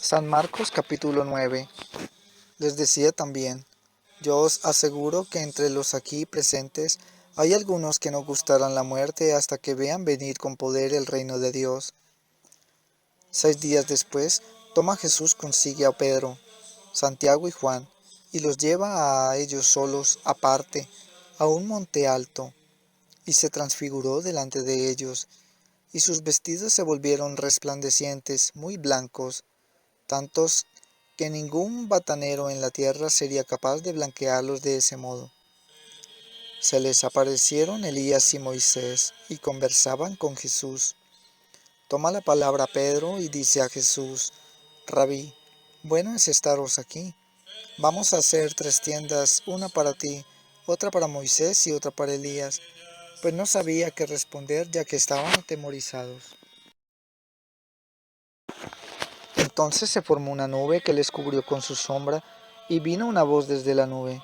San Marcos capítulo 9. Les decía también, yo os aseguro que entre los aquí presentes hay algunos que no gustarán la muerte hasta que vean venir con poder el reino de Dios. 6 días después, toma Jesús consigo a Pedro, Santiago y Juan, y los lleva a ellos solos aparte, a un monte alto, y se transfiguró delante de ellos, y sus vestidos se volvieron resplandecientes, muy blancos, tantos que ningún batanero en la tierra sería capaz de blanquearlos de ese modo. Se les aparecieron Elías y Moisés, y conversaban con Jesús. Toma la palabra Pedro y dice a Jesús: Rabí, bueno es estaros aquí. Vamos a hacer 3 tiendas, una para ti, otra para Moisés y otra para Elías. Pues no sabía qué responder, ya que estaban atemorizados. Entonces se formó una nube que les cubrió con su sombra, y vino una voz desde la nube: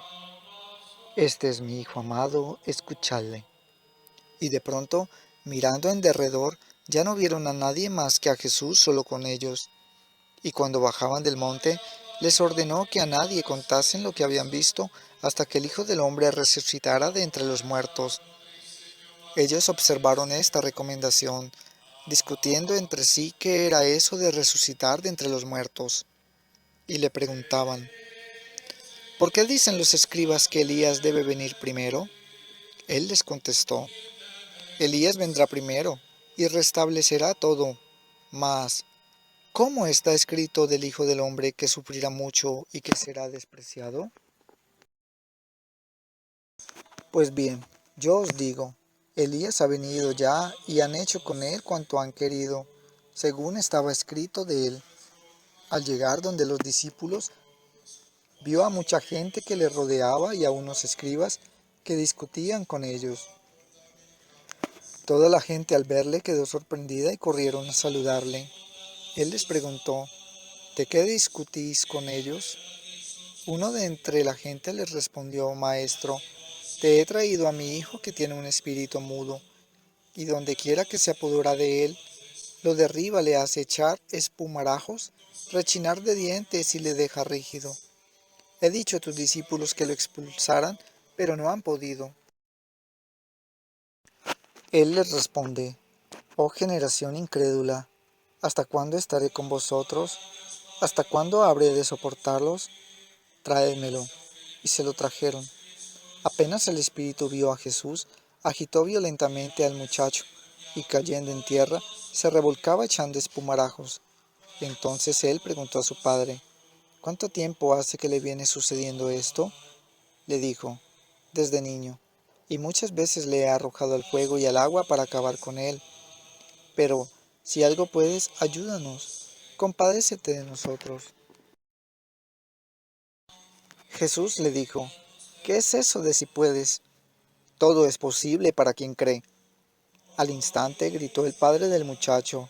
Este es mi Hijo amado, escuchadle. Y de pronto, mirando en derredor, ya no vieron a nadie más que a Jesús solo con ellos. Y cuando bajaban del monte, les ordenó que a nadie contasen lo que habían visto hasta que el Hijo del Hombre resucitara de entre los muertos. Ellos observaron esta recomendación, discutiendo entre sí qué era eso de resucitar de entre los muertos. Y le preguntaban: ¿por qué dicen los escribas que Elías debe venir primero? Él les contestó: Elías vendrá primero y restablecerá todo. Mas, ¿cómo está escrito del Hijo del Hombre que sufrirá mucho y que será despreciado? Pues bien, yo os digo, Elías ha venido ya y han hecho con él cuanto han querido, según estaba escrito de él. Al llegar donde los discípulos, vio a mucha gente que le rodeaba y a unos escribas que discutían con ellos. Toda la gente al verle quedó sorprendida y corrieron a saludarle. Él les preguntó: ¿de qué discutís con ellos? Uno de entre la gente les respondió: Maestro, te he traído a mi hijo que tiene un espíritu mudo, y donde quiera que se apodera de él, lo derriba, le hace echar espumarajos, rechinar de dientes y le deja rígido. He dicho a tus discípulos que lo expulsaran, pero no han podido. Él les responde: Oh generación incrédula, ¿hasta cuándo estaré con vosotros? ¿Hasta cuándo habré de soportarlos? Tráedmelo. Y se lo trajeron. Apenas el espíritu vio a Jesús, agitó violentamente al muchacho, y cayendo en tierra, se revolcaba echando espumarajos. Entonces él preguntó a su padre: ¿cuánto tiempo hace que le viene sucediendo esto? Le dijo: desde niño, y muchas veces le he arrojado al fuego y al agua para acabar con él. Pero, si algo puedes, ayúdanos, compadécete de nosotros. Jesús le dijo: ¿qué es eso de si puedes? Todo es posible para quien cree. Al instante gritó el padre del muchacho: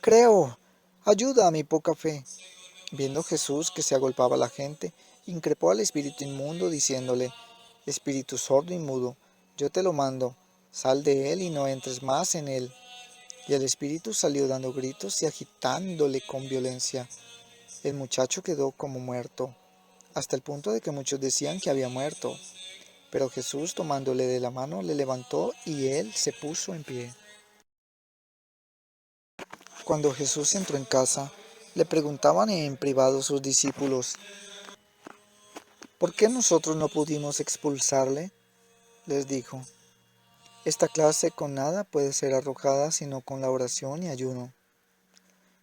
Creo, ayuda a mi poca fe. Viendo Jesús que se agolpaba la gente, increpó al espíritu inmundo diciéndole: Espíritu sordo y mudo, yo te lo mando, sal de él y no entres más en él. Y el espíritu salió dando gritos y agitándole con violencia. El muchacho quedó como muerto, hasta el punto de que muchos decían que había muerto. Pero Jesús, tomándole de la mano, le levantó y él se puso en pie. Cuando Jesús entró en casa, le preguntaban en privado sus discípulos: ¿por qué nosotros no pudimos expulsarle? Les dijo: esta clase con nada puede ser arrojada sino con la oración y ayuno.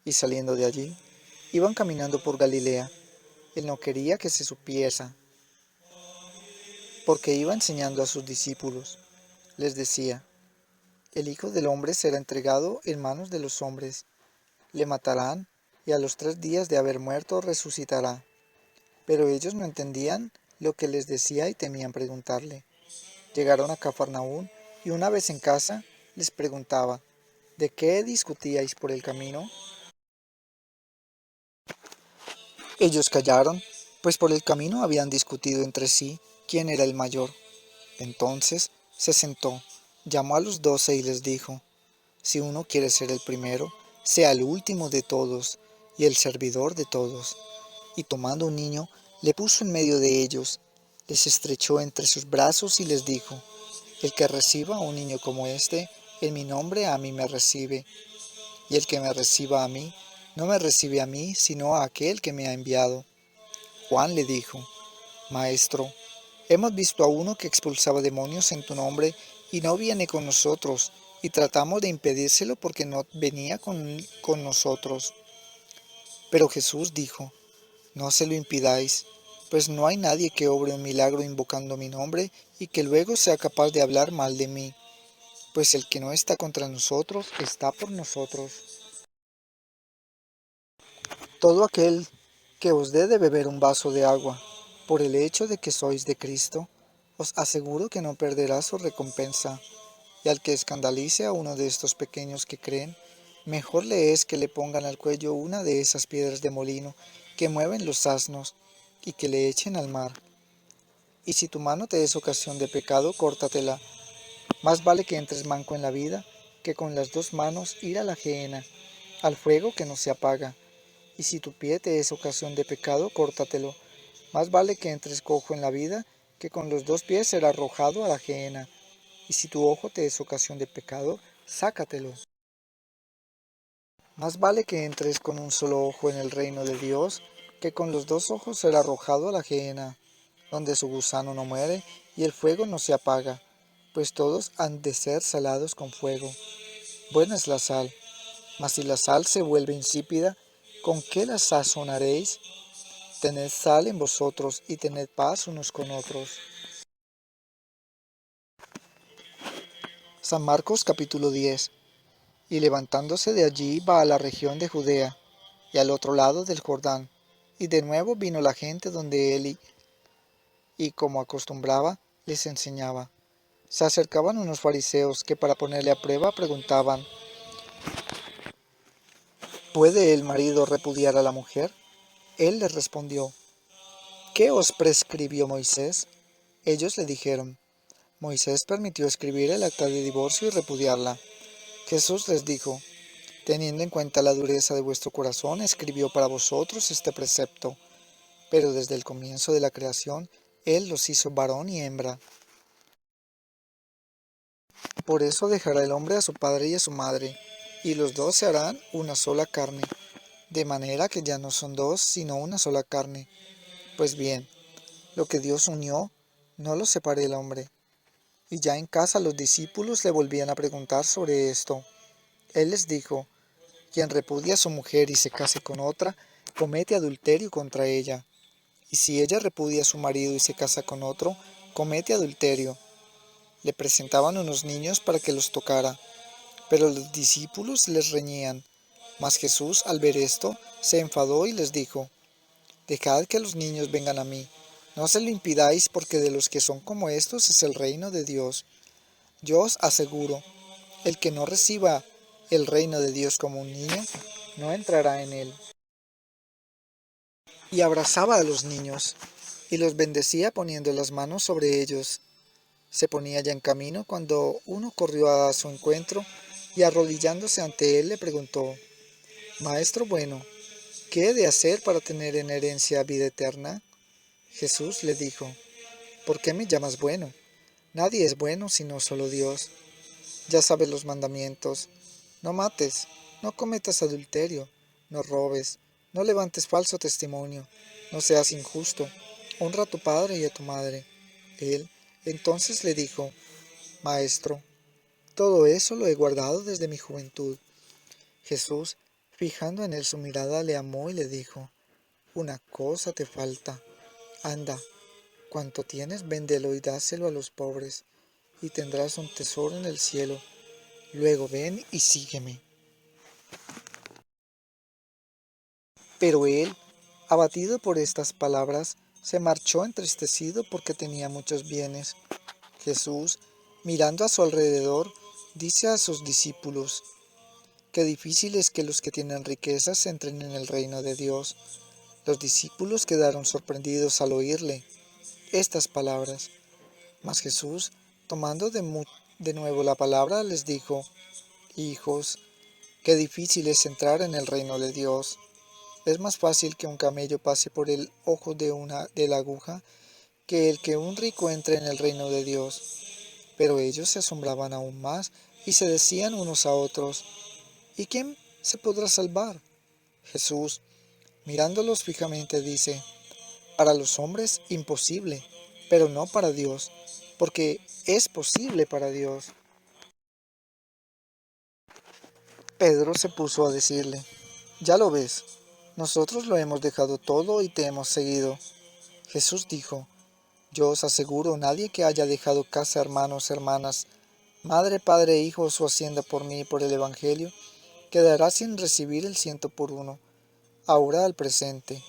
Y saliendo de allí, iban caminando por Galilea. Él no quería que se supiese, porque iba enseñando a sus discípulos. Les decía: el Hijo del Hombre será entregado en manos de los hombres. Le matarán, y a los 3 días de haber muerto resucitará. Pero ellos no entendían lo que les decía y temían preguntarle. Llegaron a Cafarnaúm, y una vez en casa les preguntaba: ¿de qué discutíais por el camino? Ellos callaron, pues por el camino habían discutido entre sí quién era el mayor. Entonces se sentó, llamó a los 12 y les dijo: si uno quiere ser el primero, sea el último de todos y el servidor de todos. Y tomando un niño, le puso en medio de ellos, les estrechó entre sus brazos y les dijo: El que reciba a un niño como este, en mi nombre a mí me recibe, y el que me reciba a mí, no me recibe a mí, sino a aquel que me ha enviado. Juan le dijo: Maestro, hemos visto a uno que expulsaba demonios en tu nombre, y no viene con nosotros, y tratamos de impedírselo porque no venía con nosotros. Pero Jesús dijo: No se lo impidáis, pues no hay nadie que obre un milagro invocando mi nombre y que luego sea capaz de hablar mal de mí, pues el que no está contra nosotros está por nosotros. Todo aquel que os dé de beber un vaso de agua, por el hecho de que sois de Cristo, os aseguro que no perderá su recompensa. Y al que escandalice a uno de estos pequeños que creen, mejor le es que le pongan al cuello una de esas piedras de molino que mueven los asnos, y que le echen al mar. Y si tu mano te es ocasión de pecado, córtatela. Más vale que entres manco en la vida, que con las dos manos ir a la gehenna, al fuego que no se apaga. Y si tu pie te es ocasión de pecado, córtatelo. Más vale que entres cojo en la vida, que con los dos pies ser arrojado a la gehenna. Y si tu ojo te es ocasión de pecado, sácatelo. Más vale que entres con un solo ojo en el reino de Dios, que con los dos ojos ser arrojado a la gehenna, donde su gusano no muere y el fuego no se apaga, pues todos han de ser salados con fuego. Buena es la sal, mas si la sal se vuelve insípida, ¿con qué la sazonaréis? Tened sal en vosotros y tened paz unos con otros. San Marcos capítulo 10. Y levantándose de allí va a la región de Judea, y al otro lado del Jordán. Y de nuevo vino la gente donde él y como acostumbraba, les enseñaba. Se acercaban unos fariseos que para ponerle a prueba preguntaban: ¿Puede el marido repudiar a la mujer? Él les respondió: ¿Qué os prescribió Moisés? Ellos le dijeron: Moisés permitió escribir el acta de divorcio y repudiarla. Jesús les dijo: Teniendo en cuenta la dureza de vuestro corazón, escribió para vosotros este precepto. Pero desde el comienzo de la creación, Él los hizo varón y hembra. Por eso dejará el hombre a su padre y a su madre, y los dos se harán una sola carne. De manera que ya no son dos, sino una sola carne. Pues bien, lo que Dios unió, no lo separe el hombre. Y ya en casa los discípulos le volvían a preguntar sobre esto. Él les dijo: Quien repudia a su mujer y se case con otra, comete adulterio contra ella. Y si ella repudia a su marido y se casa con otro, comete adulterio. Le presentaban unos niños para que los tocara, pero los discípulos les reñían. Mas Jesús, al ver esto, se enfadó y les dijo: Dejad que los niños vengan a mí, no se lo impidáis, porque de los que son como estos es el reino de Dios. Yo os aseguro, el que no reciba el reino de Dios como un niño, no entrará en él. Y abrazaba a los niños, y los bendecía poniendo las manos sobre ellos. Se ponía ya en camino cuando uno corrió a su encuentro y arrodillándose ante él le preguntó: Maestro bueno, ¿qué he de hacer para tener en herencia vida eterna? Jesús le dijo: ¿Por qué me llamas bueno? Nadie es bueno sino solo Dios. Ya sabes los mandamientos: no mates, no cometas adulterio, no robes, no levantes falso testimonio, no seas injusto, honra a tu padre y a tu madre. Él entonces le dijo: Maestro, todo eso lo he guardado desde mi juventud. Jesús, fijando en él su mirada, le amó y le dijo: Una cosa te falta. Anda, cuanto tienes, véndelo y dáselo a los pobres, y tendrás un tesoro en el cielo. Luego ven y sígueme. Pero él, abatido por estas palabras, se marchó entristecido porque tenía muchos bienes. Jesús, mirando a su alrededor, dice a sus discípulos: Qué difícil es que los que tienen riquezas entren en el reino de Dios. Los discípulos quedaron sorprendidos al oírle estas palabras. Mas Jesús, tomando de nuevo la palabra, les dijo: Hijos, qué difícil es entrar en el reino de Dios. Es más fácil que un camello pase por el ojo de la aguja que el que un rico entre en el reino de Dios. Pero ellos se asombraban aún más y se decían unos a otros: ¿y quién se podrá salvar? Jesús, mirándolos fijamente, dice: para los hombres imposible, pero no para Dios, porque es posible para Dios. Pedro se puso a decirle: ya lo ves, nosotros lo hemos dejado todo y te hemos seguido. Jesús dijo: yo os aseguro, nadie que haya dejado casa, hermanos, hermanas, madre, padre, hijos o hacienda por mí y por el Evangelio, quedará sin recibir el 100 por 1, ahora al presente,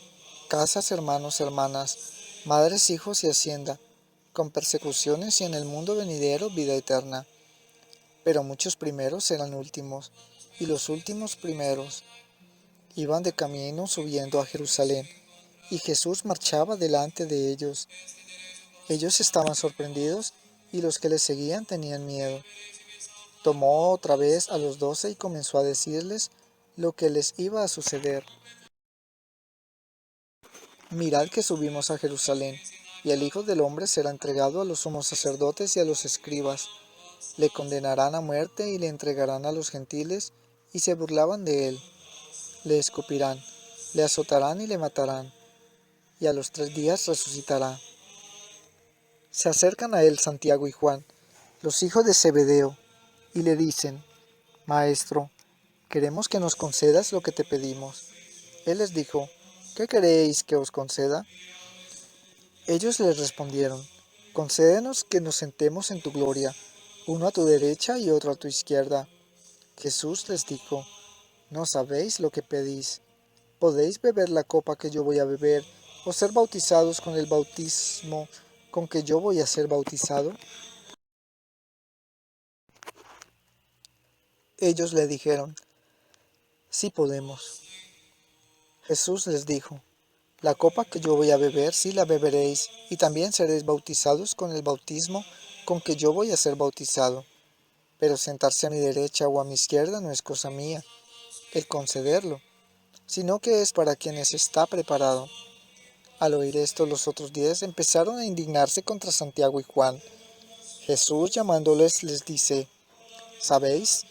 casas, hermanos, hermanas, madres, hijos y hacienda, con persecuciones, y en el mundo venidero vida eterna. Pero muchos primeros serán últimos, y los últimos primeros. Iban de camino subiendo a Jerusalén, y Jesús marchaba delante de ellos. Ellos estaban sorprendidos, y los que le seguían tenían miedo. Tomó otra vez a los 12 y comenzó a decirles lo que les iba a suceder. Mirad que subimos a Jerusalén, y el Hijo del Hombre será entregado a los sumos sacerdotes y a los escribas. Le condenarán a muerte y le entregarán a los gentiles, y se burlaban de él. Le escupirán, le azotarán y le matarán, y a los 3 días resucitará. Se acercan a él Santiago y Juan, los hijos de Zebedeo, y le dicen: Maestro, queremos que nos concedas lo que te pedimos. Él les dijo: ¿qué queréis que os conceda? Ellos le respondieron: concédenos que nos sentemos en tu gloria, uno a tu derecha y otro a tu izquierda. Jesús les dijo: no sabéis lo que pedís. ¿Podéis beber la copa que yo voy a beber, o ser bautizados con el bautismo con que yo voy a ser bautizado? Ellos le dijeron: sí podemos. Jesús les dijo: la copa que yo voy a beber, sí la beberéis, y también seréis bautizados con el bautismo con que yo voy a ser bautizado. Pero sentarse a mi derecha o a mi izquierda no es cosa mía, el concederlo, sino que es para quienes está preparado. Al oír esto, los otros 10 empezaron a indignarse contra Santiago y Juan. Jesús, llamándoles, les dice: ¿sabéis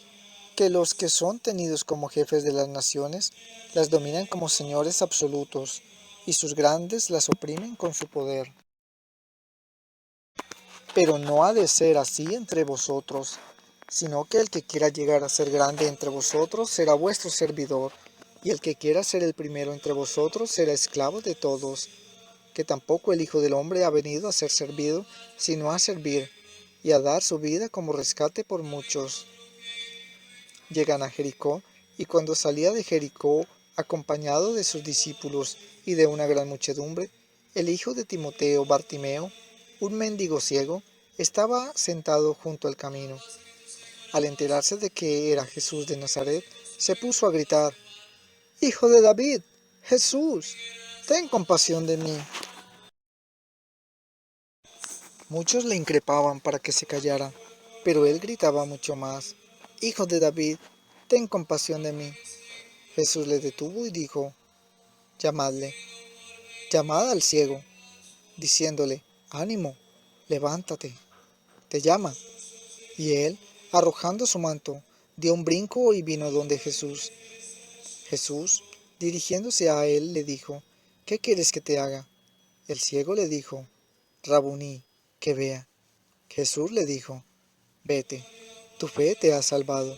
que los que son tenidos como jefes de las naciones las dominan como señores absolutos, y sus grandes las oprimen con su poder? Pero no ha de ser así entre vosotros, sino que el que quiera llegar a ser grande entre vosotros será vuestro servidor, y el que quiera ser el primero entre vosotros será esclavo de todos. Que tampoco el Hijo del Hombre ha venido a ser servido, sino a servir, y a dar su vida como rescate por muchos. Llegan a Jericó, y cuando salía de Jericó, acompañado de sus discípulos y de una gran muchedumbre, el hijo de Timoteo, Bartimeo, un mendigo ciego, estaba sentado junto al camino. Al enterarse de que era Jesús de Nazaret, se puso a gritar: «¡Hijo de David! ¡Jesús! ¡Ten compasión de mí!». Muchos le increpaban para que se callara, pero él gritaba mucho más: «¡Hijo de David! ¡Ten compasión de mí!». Jesús le detuvo y dijo: «Llamadle». Llamad al ciego, diciéndole: «Ánimo, levántate, te llama». Y él, arrojando su manto, dio un brinco y vino donde Jesús. Jesús, dirigiéndose a él, le dijo: «¿Qué quieres que te haga?». El ciego le dijo: «Rabuní, que vea». Jesús le dijo: «Vete, tu fe te ha salvado».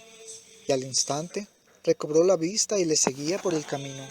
Y al instante recobró la vista y le seguía por el camino.